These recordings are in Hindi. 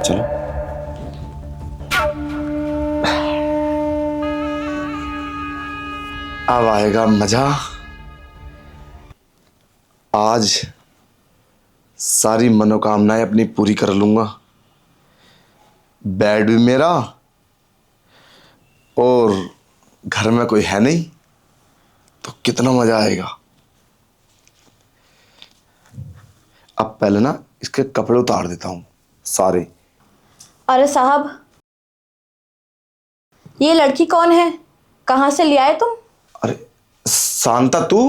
चलो। अब आएगा मजा। आज सारी मनोकामनाएं अपनी पूरी कर लूंगा। बेड भी मेरा और घर में कोई है नहीं, तो कितना मजा आएगा। अब पहले ना इसके कपड़े उतार देता हूं सारे। अरे साहब, ये लड़की कौन है? कहाँ से ले आए तुम? अरे शांता तू?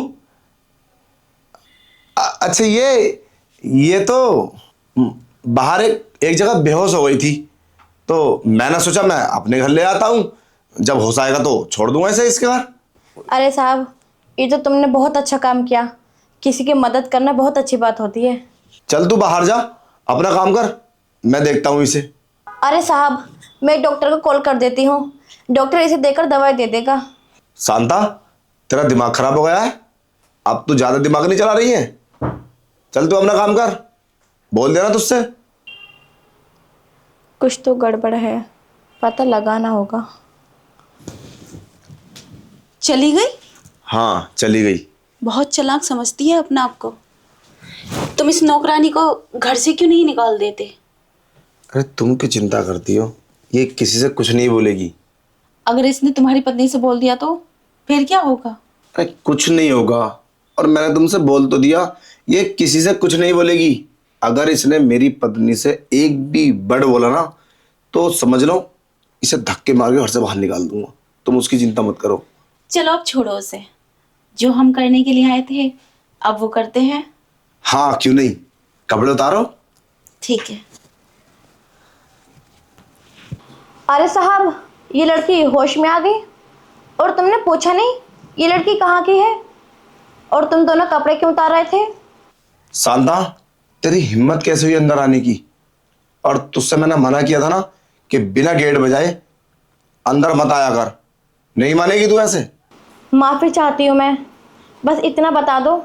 अच्छा ये तो बाहर एक जगह बेहोश हो गई थी, तो मैंने सोचा मैं अपने घर ले आता हूं, जब होश आएगा तो छोड़ दूंगा इसे इसके घर। अरे साहब, ये तो तुमने बहुत अच्छा काम किया। किसी की मदद करना बहुत अच्छी बात होती है। चल तू बाहर जा, अपना काम कर, मैं देखता हूं इसे। अरे साहब, मैं डॉक्टर को कॉल कर देती हूँ। डॉक्टर इसे देकर दवाई दे देगा। शांता, तेरा दिमाग खराब हो गया है? अब तू ज्यादा दिमाग नहीं चला रही है। चल तू अपना काम कर, बोल देना तुझसे। कुछ तो गड़बड़ है, पता लगाना होगा। चली गई? हाँ चली गई। बहुत चालाक समझती है अपने आप को। तुम इस नौकरानी को घर से क्यों नहीं निकाल देते? अरे तुम क्यों चिंता करती हो, ये किसी से कुछ नहीं बोलेगी। अगर इसने तुम्हारी पत्नी से बोल दिया तो फिर क्या होगा? अरे कुछ नहीं होगा, और मैंने तुमसे बोल तो दिया, ये किसी से कुछ नहीं बोलेगी। अगर इसने मेरी पत्नी से एक भी वर्ड बोला ना, तो समझ लो इसे धक्के मार के घर से बाहर निकाल दूंगा। तुम उसकी चिंता मत करो। चलो अब छोड़ो उसे। जो हम करने के लिए आए थे अब वो करते हैं। हाँ क्यों नहीं, कपड़े उतारो। ठीक है। अरे साहब, ये लड़की होश में आ गई और तुमने पूछा नहीं ये लड़की कहाँ की है? और तुम दोनों कपड़े क्यों उतार रहे थे? शांता, तेरी हिम्मत कैसे हुई अंदर आने की? और तुझसे मैंने मना किया था ना कि बिना गेट बजाए अंदर मत आया कर। नहीं मानेगी तू ऐसे? माफ़ी चाहती हूँ मैं। बस इतना बता दो,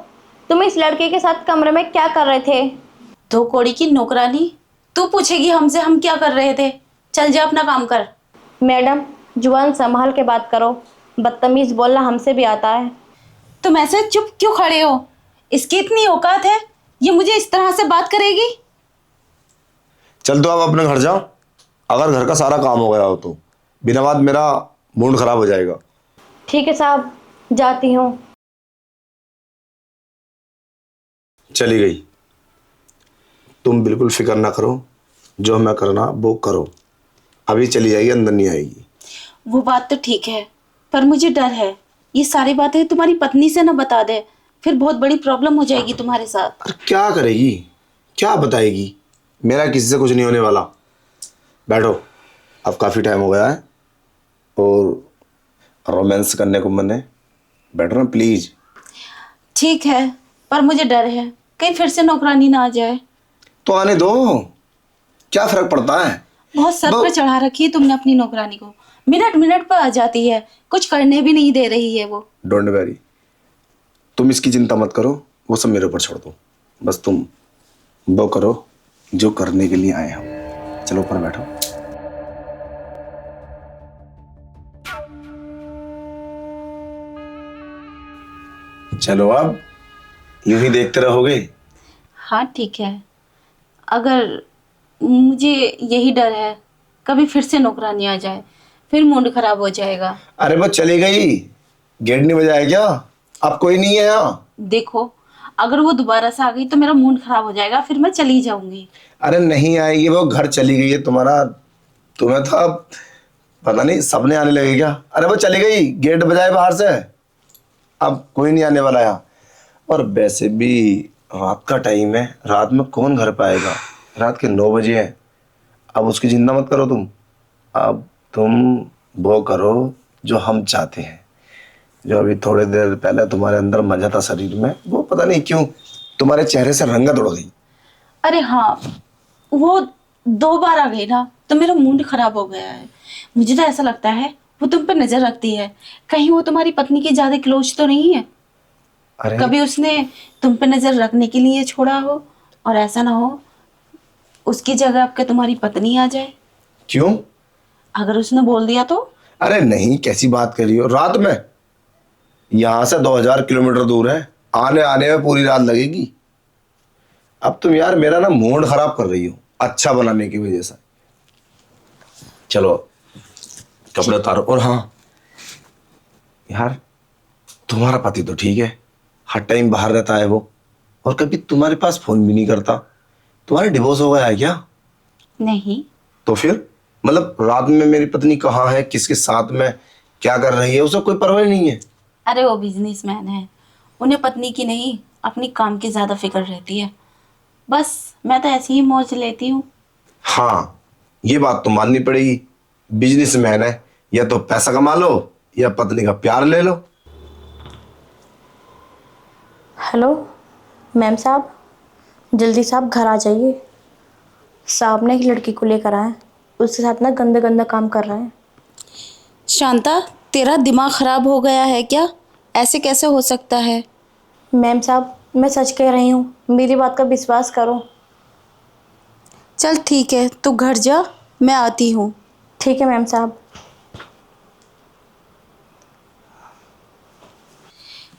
तुम इस लड़के के साथ कमरे में क्या कर रहे थे? दो कौड़ी की नौकरानी, तू पूछेगी हमसे हम क्या कर रहे थे? चल जा अपना काम कर। मैडम, जुबान संभाल के बात करो। बदतमीज बोलना हमसे भी आता है। तुम ऐसे चुप क्यों खड़े हो? इसकी इतनी औकात है, ये मुझे इस तरह से बात करेगी? चल तो अब अपने घर जाओ। अगर घर का सारा काम हो गया हो तो बिना बात मेरा मूड खराब हो जाएगा। ठीक है साहब, जाती हूँ। चली गई। तुम बिल्कुल फिक्र ना करो, जो मैं करना वो करो। अभी चली जाएगी, अंदर नहीं आएगी। वो बात तो ठीक है, पर मुझे डर है ये सारी बातें तुम्हारी पत्नी से ना बता दे, फिर बहुत बड़ी प्रॉब्लम हो जाएगी तुम्हारे साथ। अरे क्या करेगी, क्या बताएगी? मेरा किसी से कुछ नहीं होने वाला। बैठो, अब काफ़ी टाइम हो गया है और रोमांस करने को मन है। बैठो ना प्लीज। ठीक है, पर मुझे डर है कहीं फिर से नौकरानी ना आ जाए। तो आने दो, क्या फर्क पड़ता है? बहुत सर पे चढ़ा रखी है तुमने अपनी नौकरानी को। मिनट मिनट पर आ जाती है, कुछ करने भी नहीं दे रही है वो। डोंट वरी, तुम इसकी चिंता मत करो, वो सब मेरे ऊपर छोड़ दो। बस तुम वो करो जो करने के लिए आए हम। चलो ऊपर बैठो। चलो अब यूं ही देखते रहोगे? हाँ ठीक है, अगर मुझे यही डर है कभी फिर से नौकरानी आ जाए, फिर मूड खराब हो जाएगा। अरे वो चली गई, गेट नहीं बजाया क्या? अब कोई नहीं है यहाँ। देखो, अगर वो दोबारा से आ गई तो मेरा मूड खराब हो जाएगा, फिर मैं चली जाऊंगी। अरे नहीं आएगी, वो घर चली गई है तुम्हारा। तुम्हें तो अब पता नहीं सपने आने लगे क्या? अरे वो चली गई, गेट बजाए बाहर से। अब कोई नहीं आने वाला यहाँ। और वैसे भी रात का टाइम है, रात में कौन घर पे आएगा? रात के 9 बजे है। अब उसकी चिंता मत करो तुम। अब तुम वो करो जो हम चाहते हैं। जो अभी थोड़ी देर पहले तुम्हारे अंदर मजा था शरीर में, वो पता नहीं क्यों तुम्हारे चेहरे से रंगत उड़ गई। अरे हाँ, वो 2 बार आ गई ना तो मेरा मूड खराब हो गया है। मुझे तो ऐसा लगता है वो तुम पे नजर रखती है, कहीं वो तुम्हारी पत्नी की ज्यादा क्लोज तो नहीं है। अरे कभी उसने तुम पे नजर रखने के लिए छोड़ा हो, और ऐसा ना हो उसकी जगह आपके तुम्हारी पत्नी आ जाए? क्यों? अगर उसने बोल दिया तो? अरे नहीं, कैसी बात कर रही हो? रात में? यहां से 2000 किलोमीटर दूर है, आने आने में पूरी रात लगेगी। अब तुम यार मेरा ना मूड खराब कर रही हो अच्छा बनाने की वजह से। चलो कपड़े उतारो। और हाँ यार, तुम्हारा पति तो ठीक है, हर टाइम बाहर रहता है वो, और कभी तुम्हारे पास फोन भी नहीं करता। तुम्हारा डिवोर्स हो गया है क्या? नहीं। तो फिर मतलब रात में मेरी पत्नी कहाँ है, किसके साथ में, क्या कर रही है, उसे कोई परवाह नहीं है? अरे वो बिजनेसमैन है, उन्हें पत्नी की नहीं अपनी काम की ज्यादा फिक्र रहती है। बस मैं तो ऐसी ही मौज लेती हूँ। हाँ, ये बात तो माननी पड़ेगी। बिजनेसमैन है, या तो पैसा कमा लो या पत्नी का प्यार ले लो। हेलो मैम साहब, जल्दी से आप घर आ जाइए। साहब ने एक लड़की को लेकर आए, उसके साथ ना गंदा गंदा काम कर रहे हैं। शांता, तेरा दिमाग खराब हो गया है क्या? ऐसे कैसे हो सकता है? मैम साहब, मैं सच कह रही हूँ, मेरी बात का विश्वास करो। चल ठीक है, तू घर जा, मैं आती हूँ। ठीक है मैम साहब।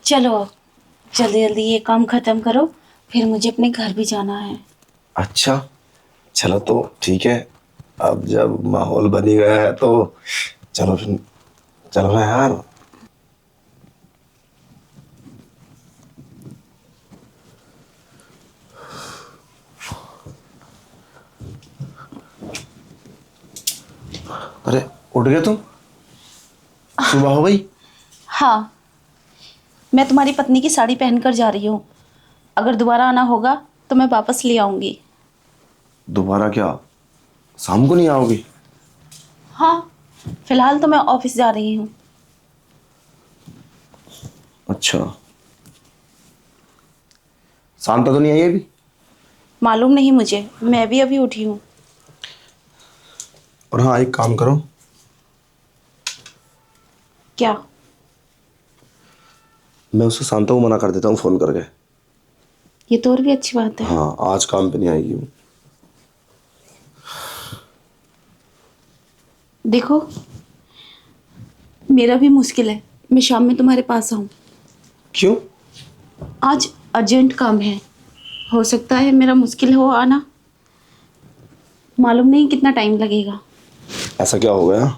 चलो अब जल्दी जल्दी ये काम खत्म करो, फिर मुझे अपने घर भी जाना है। अच्छा चलो तो ठीक है, अब जब माहौल बन ही गया है तो चलो फिर, चलो ना यार। अरे उठ गए तुम? सुबह हो गई? हाँ, मैं तुम्हारी पत्नी की साड़ी पहनकर जा रही हूँ। अगर दोबारा आना होगा तो मैं वापस ले आऊँगी। दोबारा क्या, शाम को नहीं आओगी? हाँ, फिलहाल तो मैं ऑफिस जा रही हूँ। अच्छा, शांता तो नहीं आई अभी? मालूम नहीं मुझे, मैं भी अभी उठी हूँ। और हाँ, एक काम करो, क्या? मैं उससे शांता को मना कर देता हूँ फोन करके। ये तो और भी अच्छी बात है। हाँ, आज काम पे नहीं आएगी वो। देखो, मेरा भी मुश्किल है, मैं शाम में तुम्हारे पास आऊँ। क्यों? आज अर्जेंट काम है, हो सकता है मेरा मुश्किल हो आना। मालूम नहीं कितना टाइम लगेगा। ऐसा क्या हो गया?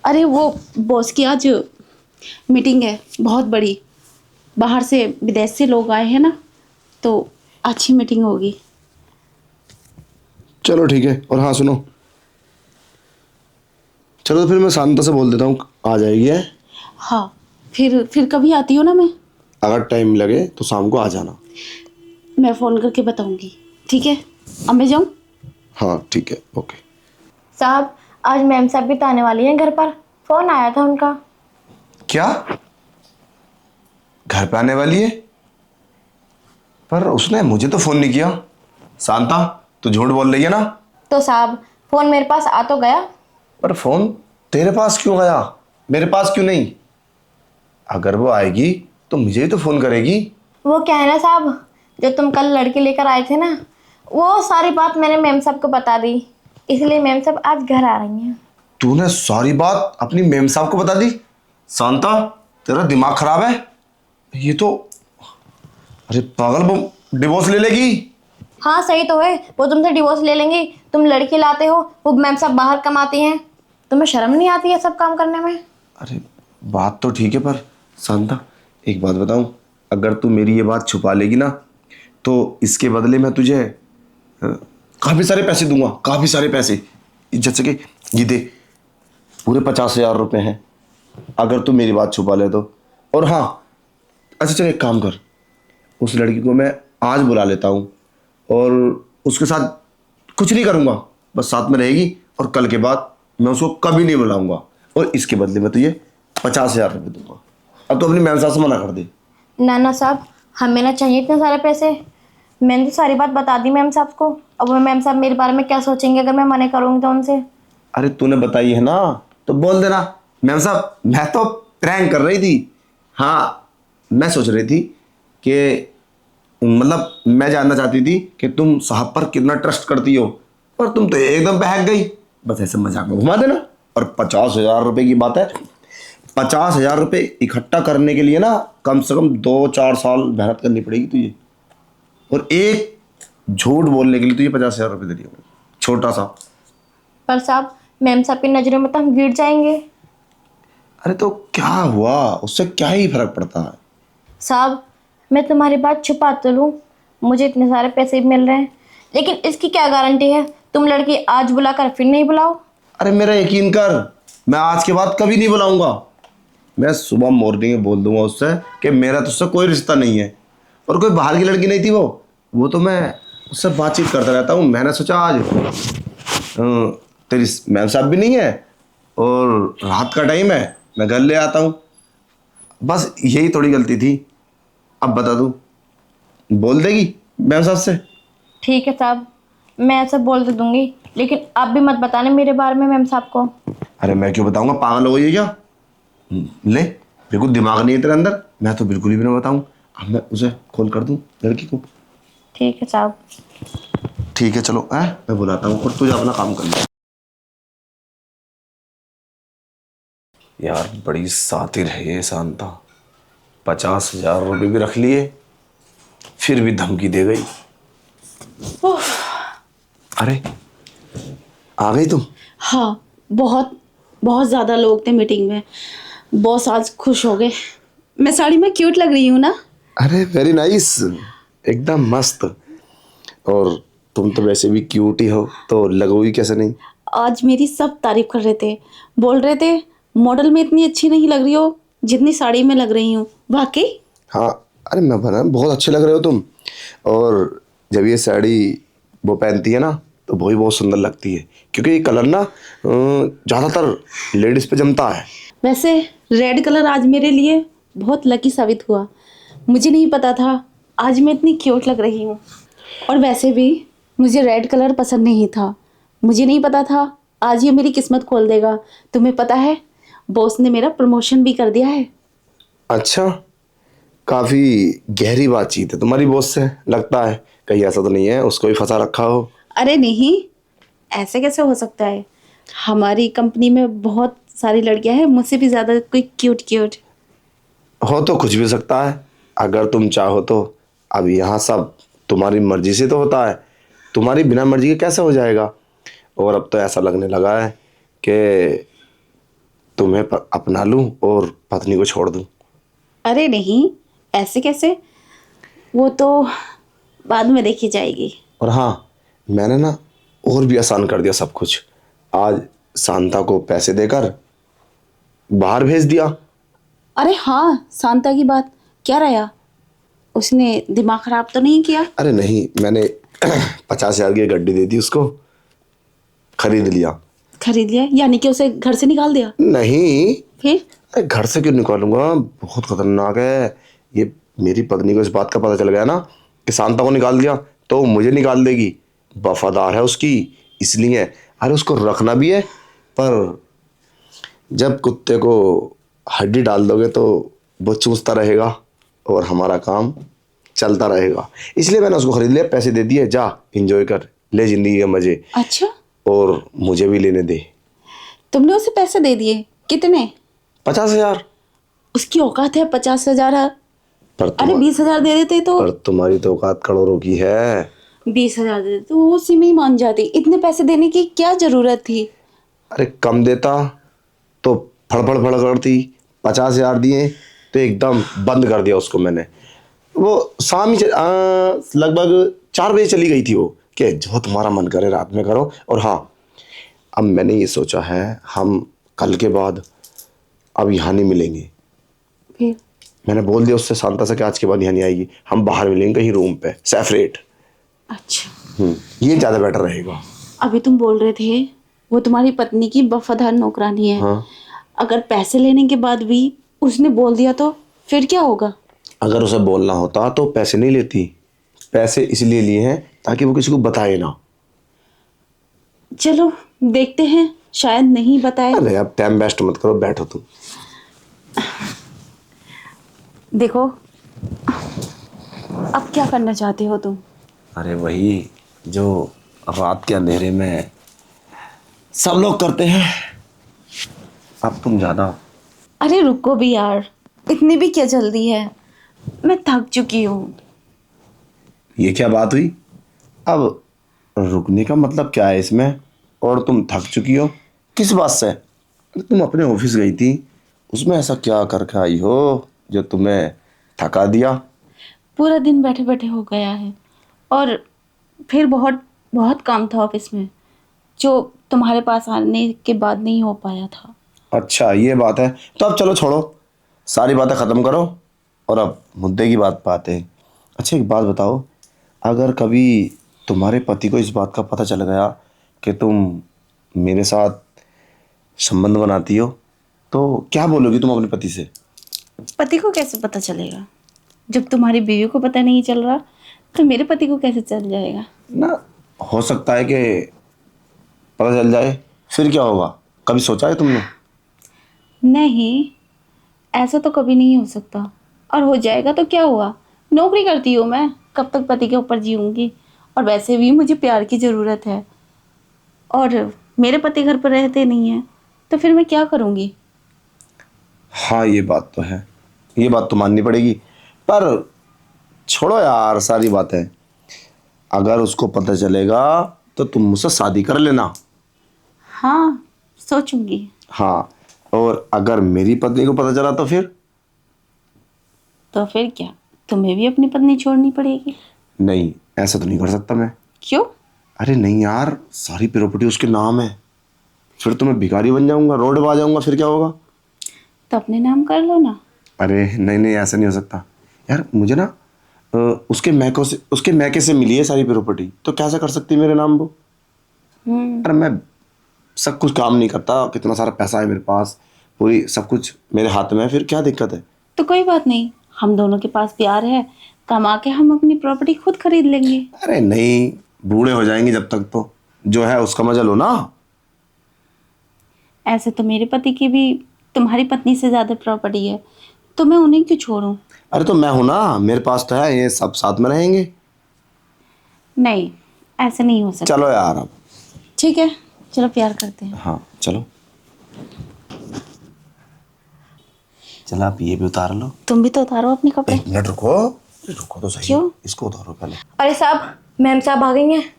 अरे वो बॉस की आज मीटिंग है बहुत बड़ी, बाहर से विदेश से लोग आए हैं ना, तो अच्छी मीटिंग होगी। चलो ठीक है। और हाँ सुनो, चलो तो फिर मैं शांता से बोल देता हूँ आ जाएगी है। हाँ, फिर कभी आती हो ना मैं। अगर टाइम लगे तो शाम को आ जाना। मैं फ़ोन करके बताऊंगी, ठीक है? अब मैं जाऊँ? हाँ ठीक है, ओके। साहब, आज मैम साहब भी तो आने वाली हैं घर पर, फ़ोन आया था उनका। क्या, घर पे आने वाली है? पर उसने मुझे तो फोन नहीं किया। शांता, तू झूठ बोल रही है ना? तो साहब, फ़ोन मेरे पास आ तो गया। पर फोन तेरे पास क्यों गया, मेरे पास क्यों नहीं? अगर वो आएगी तो मुझे ही तो फोन करेगी। वो क्या है ना साहब, जो तुम कल लड़की लेकर आए थे ना, वो सारी बात मैंने मैम साहब को बता दी, इसलिए मैम साहब आज घर आ रही हैं। तूने सारी बात अपनी मेम साहब को बता दी? शांता, तेरा दिमाग खराब है? ये तो, अरे पागल, वो डिवोर्स ले लेगी। हाँ सही तो है, वो तुमसे डिवोर्स ले लेंगी। तुम लड़की लाते हो, वो मैम साहब बाहर कमाती हैं, तुम्हें शर्म नहीं आती है सब काम करने में? अरे बात तो ठीक है, पर शांता एक बात बताऊं, अगर तू मेरी ये बात छुपा लेगी ना तो इसके बदले मैं तुझे काफी सारे पैसे दूंगा, काफी सारे पैसे। जैसे कि ये दे, पूरे 50,000 रुपए हैं अगर तू मेरी बात छुपा ले तो। और हाँ, अच्छा चल एक काम कर, उस लड़की को मैं आज बुला लेता हूँ और उसके साथ कुछ नहीं करूँगा, बस साथ में रहेगी, और कल के बाद मैं उसको कभी नहीं बुलाऊंगा, और इसके बदले में तुझे 50,000 रुपये दूंगा। अब तो अपनी मैम साहब से मना कर दे। ना ना साहब, हमें ना चाहिए इतने सारे पैसे। मैंने तो सारी बात बता दी मैम साहब को, अब वो मैम साहब मेरे बारे में क्या सोचेंगे अगर मैं मना करूँगी तो उनसे। अरे तूने बताई है ना, तो बोल देना मैम साहब मैं तो प्रैंक कर रही थी। हाँ, मैं सोच रही थी कि मतलब मैं जानना चाहती थी कि तुम साहब पर कितना ट्रस्ट करती हो, और तुम तो एकदम बहक गई। बस ऐसे मजाक में घुमा देना। और 50,000 रुपए की बात है, 50,000 रुपए इकट्ठा करने के लिए ना कम से कम 2-4 साल मेहनत करनी पड़ेगी तुझे, और एक झूठ बोलने के लिए तुझे 50,000 रुपए दे दिए, छोटा सा। पर साहब, मैम साहब की नज़रों में तो हम गिर जाएंगे। अरे तो क्या हुआ, उससे क्या ही फर्क पड़ता है। साहब, मैं तुम्हारी बात छुपा तो लूँ, मुझे इतने सारे पैसे भी मिल रहे हैं, लेकिन इसकी क्या गारंटी है तुम लड़की आज बुलाकर फिर नहीं बुलाओ। अरे मेरा यकीन कर, मैं आज के बाद कभी नहीं बुलाऊंगा। मैं सुबह मॉर्निंग में बोल दूंगा उससे कि मेरा तुझसे कोई रिश्ता नहीं है, और कोई बाहर की लड़की नहीं थी वो तो मैं उससे बातचीत करता रहता हूँ। मैंने सोचा आज तेरी मैम साहब भी नहीं है और रात का टाइम है, मैं घर ले आता हूँ। बस यही थोड़ी गलती थी। अब बता दूँ, बोल देगी मैम साहब से? ठीक है साहब, मैं ऐसा बोल तो दूंगी, लेकिन आप भी मत बताने मेरे बारे में मैम साहब को। अरे मैं क्यों बताऊंगा, पागल हो गई है क्या? ले, बिल्कुल दिमाग नहीं है तेरे अंदर, मैं तो बिल्कुल ही भी ना बताऊं। अब मैं उसे कॉल कर दूं लड़की को। ठीक है साहब। ठीक है चलो, मैं बुलाता हूँ, और तुझे अपना काम कर ले। यार बड़ी सातिर है ये शांता, 50,000 रुपये भी रख लिए, फिर भी धमकी दे गई। अरे आ गई तुम? हाँ, बहुत बहुत ज़्यादा लोग थे मीटिंग में। बॉस आज खुश हो गए। मैं साड़ी में क्यूट लग रही हूँ ना? अरे वेरी नाइस, एकदम मस्त। और तुम तो वैसे भी क्यूट ही हो, तो लगोगी कैसे नहीं। आज मेरी सब तारीफ कर रहे थे, बोल रहे थे मॉडल में इतनी अच्छी नहीं लग रही हो जितनी साड़ी में लग रही हूँ। वाकई? हाँ, अरे मैं बना बहुत अच्छे लग रहे हो तुम। और जब ये साड़ी वो पहनती है ना तो वो ही बहुत सुंदर लगती है, क्योंकि ये कलर ना ज़्यादातर लेडीज़ पे जमता है। वैसे रेड कलर आज मेरे लिए बहुत लकी साबित हुआ। मुझे नहीं पता था आज मैं इतनी क्यूट लग रही हूँ। और वैसे भी मुझे रेड कलर पसंद नहीं था। मुझे नहीं पता था आज ये मेरी किस्मत खोल देगा। तुम्हें पता है बॉस ने मेरा प्रमोशन भी कर दिया है। अच्छा, काफ़ी गहरी बातचीत है तुम्हारी बॉस से, लगता है। कहीं ऐसा तो नहीं है उसको भी फंसा रखा हो? अरे नहीं, ऐसे कैसे हो सकता है। हमारी कंपनी में बहुत सारी लड़कियां हैं, मुझसे भी ज़्यादा कोई क्यूट क्यूट। हो तो कुछ भी सकता है, अगर तुम चाहो तो। अब यहाँ सब तुम्हारी मर्जी से तो होता है, तुम्हारी बिना मर्जी के कैसे हो जाएगा। और अब तो ऐसा लगने लगा है कि तुम्हें अपना लूं और पत्नी को छोड़ दूं। अरे नहीं, ऐसे कैसे, वो तो बाद में देखी जाएगी। और हाँ, मैंने ना और भी आसान कर दिया सब कुछ। आज शांता को पैसे देकर बाहर भेज दिया। अरे हाँ, शांता की बात क्या रहा, उसने दिमाग खराब तो नहीं किया? अरे नहीं, मैंने 50,000 की गड्डी दे दी उसको, खरीद लिया। खरीद लिया यानी कि उसे घर से निकाल दिया? नहीं, फिर? अरे घर से क्यों निकालूंगा, बहुत खतरनाक है ये। मेरी पत्नी को इस बात का पता चल गया ना कि शांता को निकाल दिया तो वो मुझे निकाल देगी। वफादार है उसकी, इसलिए। अरे उसको रखना भी है, पर जब कुत्ते को हड्डी डाल दोगे तो वो चूसता रहेगा और हमारा काम चलता रहेगा। इसलिए मैंने उसको खरीद लिया, पैसे दे दिए, जा एंजॉय कर, ले जिंदगी के मजे। अच्छा, और मुझे भी लेने दे। तुमने उसे पैसे दे दिए? कितने? 50,000। उसकी औकात है 50,000? पर अरे 20,000 दे देते तो। पर तुम्हारी तो औकात करोड़ों की है। 20,000 दे देते तो वो उसी में ही मान जाती। इतने पैसे देने की क्या जरूरत थी? अरे कम देता तो फड़फड़ फड़ करती, 50,000 दिए तो एकदम बंद कर दिया उसको मैंने। वो शाम ही लगभग 4 बजे चली गई थी वो, कि जो तुम्हारा मन करे रात में करो। और हाँ, अब मैंने ये सोचा है हम कल के बाद अब यहाँ नहीं मिलेंगे। फिर? मैंने बोल दिया उससे, शांता से, कि आज के बाद यहाँ नहीं आएगी, हम बाहर मिलेंगे कहीं रूम पे सेपरेट। अच्छा, ये ज़्यादा बेटर रहेगा। अभी तुम बोल रहे थे वो तुम्हारी पत्नी की वफादार नौकरानी है। हाँ, अगर पैसे लेने के बाद भी उसने बोल दिया तो फिर क्या होगा? अगर उसे बोलना होता तो पैसे नहीं लेती। पैसे इसलिए लिए हैं ताकि वो किसी को बताए ना। चलो देखते हैं, शायद नहीं बताए। अरे अब टाइम वेस्ट मत करो, बैठो तुम। देखो, अब क्या करना चाहते हो तुम? अरे वही जो रात के अंधेरे में सब लोग करते हैं, अब तुम ज्यादा। अरे रुको भी यार, इतनी भी क्या जल्दी है? मैं थक चुकी हूँ। ये क्या बात हुई? अब रुकने का मतलब क्या है इसमें? और तुम थक चुकी हो किस बात से? तुम अपने ऑफिस गई थी, उसमें ऐसा क्या करके आई हो जो तुम्हें थका दिया? पूरा दिन बैठे बैठे हो गया है, और फिर बहुत बहुत काम था ऑफिस में जो तुम्हारे पास आने के बाद नहीं हो पाया था। अच्छा ये बात है, तो अब चलो छोड़ो, सारी बातें ख़त्म करो और अब मुद्दे की बात पाते हैं। अच्छा एक बात बताओ, अगर कभी तुम्हारे पति को इस बात का पता चल गया कि तुम मेरे साथ संबंध बनाती हो, तो क्या बोलोगी तुम अपने पति से? पति को कैसे पता चलेगा? जब तुम्हारी बीवी को पता नहीं चल रहा तो मेरे पति को कैसे चल जाएगा? ना, हो सकता है कि पता चल जाए, फिर क्या होगा? कभी सोचा है तुमने? नहीं, ऐसा तो कभी नहीं हो सकता। और हो जाएगा तो क्या हुआ? नौकरी करती हूँ मैं, कब तक पति के ऊपर जीऊँगी? और वैसे भी मुझे प्यार की ज़रूरत है, और मेरे पति घर पर रहते नहीं हैं, तो फिर मैं क्या करूँगी? हाँ ये बात तो है, ये बात तो माननी पड़ेगी, पर छोड़ो यार सारी बातें। अगर उसको पता चलेगा तो तुम मुझसे शादी कर लेना। हाँ, सोचूंगी। हाँ, और अगर मेरी पत्नी को पता चला तो फिर? तो फिर क्या, तुम्हें भी अपनी पत्नी छोड़नी पड़ेगी? नहीं, ऐसा तो नहीं कर सकता मैं। क्यों? अरे नहीं यार, सारी प्रॉपर्टी उसके नाम है, फिर तो मैं भिखारी बन जाऊंगा, रोड पे आ जाऊंगा, फिर क्या होगा? तो अपने नाम कर लो ना। अरे नहीं नहीं, ऐसा नहीं हो सकता यार। मुझे ना उसके मैके से मिली है सारी प्रॉपर्टी, तो कैसे कर सकती है मेरे नाम वो? अरे मैं सब कुछ काम नहीं करता, कितना सारा पैसा है मेरे पास, पूरी सब कुछ मेरे हाथ में है, फिर क्या दिक्कत है? तो कोई बात नहीं, हम दोनों के पास प्यार है, कमा के हम अपनी प्रॉपर्टी खुद खरीद लेंगे। अरे नहीं, बूढ़े हो जाएंगे जब तक, तो जो है उसका मजा लो ना। ऐसे तो मेरे पति की भी तुम्हारी पत्नी से ज़्यादा प्रॉपर्टी है, तो मैं उन्हें क्यों छोड़ूं? अरे तो मैं हूं ना, मेरे पास तो है, ये सब साथ में रहेंगे। नहीं, ऐसे नहीं हो सकता। चलो यार अब। ठीक है, चलो प्यार करते हैं। हाँ चलो, चलो आप ये भी उतार लो। तुम भी तो उतारो अपने कपड़े। एक मिनट रुको, रुको तो सही। क्यों? इसको उतारो पहले। अरे साहब, मैम साहब आ गई हैं।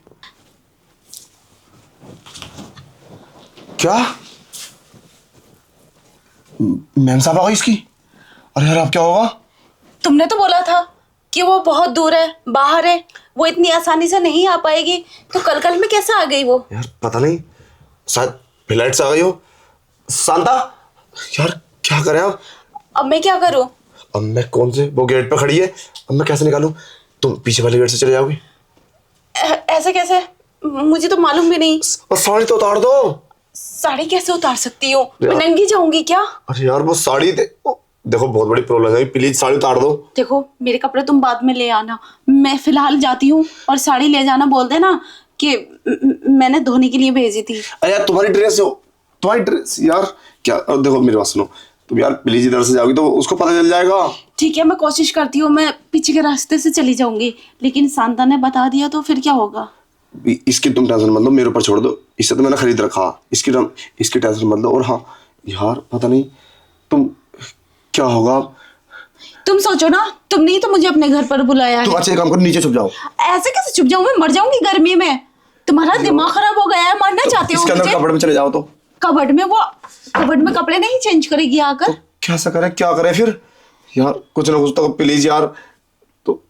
क्या? मैम साहब आ गई इसकी? अरे यार अब क्या होगा? तुमने तो बोला था कि वो बहुत दूर है, बाहर है, वो इतनी आसानी से नहीं आ पाएगी, तो कल कल में कैसे आ गई वो? यार पता नहीं, शायद फ्लाइट से आ गई हो। शांता, यार क्या करें अब मैं क्या करूं? अब मैं कौन से, वो गेट पे खड़ी है, अब मैं कैसे निकालूं? तुम पीछे वाले गेट से चले जाओगी। ऐसे कैसे? मुझे तो मालूम भी नहीं। और साड़ी तो उतार दो। साड़ी कैसे उतार सकती हूँ? मैं नंगी जाऊंगी क्या? अरे यार वो साड़ी देखो बहुत बड़ी प्रॉब्लम है, प्लीज साड़ी उतार दो। देखो, मेरे कपड़े तुम बाद में ले आना, मैं फिलहाल जाती हूँ, और साड़ी ले जाना बोल देना कि मैंने धोने के लिए भेजी थी। अरे यार तुम्हारी ड्रेस हो, तुम्हारी ड्रेस यार, क्या देखो मेरी बात सुनो, तुम यार प्लीज इधर से जाओगी तो उसको पता चल जाएगा। ठीक है, मैं कोशिश करती हूँ, मैं पीछे के रास्ते से चली जाऊंगी, लेकिन शांता ने बता दिया तो फिर क्या होगा? इसकी तुम टेंशन मत लो, मेरे ऊपर छोड़ दो, इससे तो मैंने खरीद रखा, इसकी टेंशन मत लो। और हाँ यार पता नहीं तुम क्या होगा। तुम सोचो ना, तुमने ही तो मुझे अपने घर पर बुलाया तुम है। अच्छे काम करो, नीचे छुप जाओ। ऐसे कैसे छुप जाऊं? मैं मर जाऊंगी गर्मी में। तुम्हारा दिमाग खराब हो गया है, मरना चाहते हो इसके अंदर मुझे? कपड़े में चले जाओ तो। कबर्ड में? वो कबर्ड में कपड़े नहीं चेंज करेगी आकर? कैसा करे, क्या करे फिर? यार कुछ ना कुछ तो प्लीज यार। तो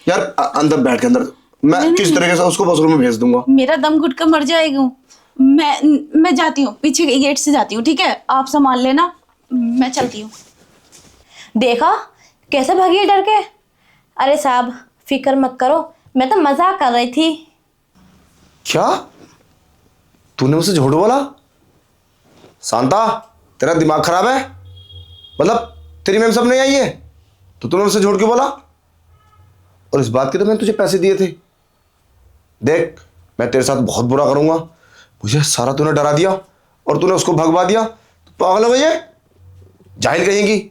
यार अंदर बैठ के अंदर मैं किस तरीके से उसको वॉशरूम में भेज दूंगा। मेरा दम घुट कर मर जाएगा। मैं जाती हूँ, पीछे के गेट से जाती हूँ, ठीक है? आप संभाल लेना, मैं चलती हूँ। देखा कैसे भागी है डर के। अरे साहब फिक्र मत करो, मैं तो मजाक कर रही थी। क्या तूने मुझसे झूठ बोला? शांता तेरा दिमाग खराब है? मतलब तेरी मैम सब नहीं आई है तो तूने मुझसे झूठ क्यों बोला? और इस बात के तो मैंने तुझे पैसे दिए थे। देख मैं तेरे साथ बहुत बुरा करूंगा, मुझे सारा तूने डरा दिया और तूने उसको भगवा दिया। तो पागल हो गई है, जाहिल कहेंगी।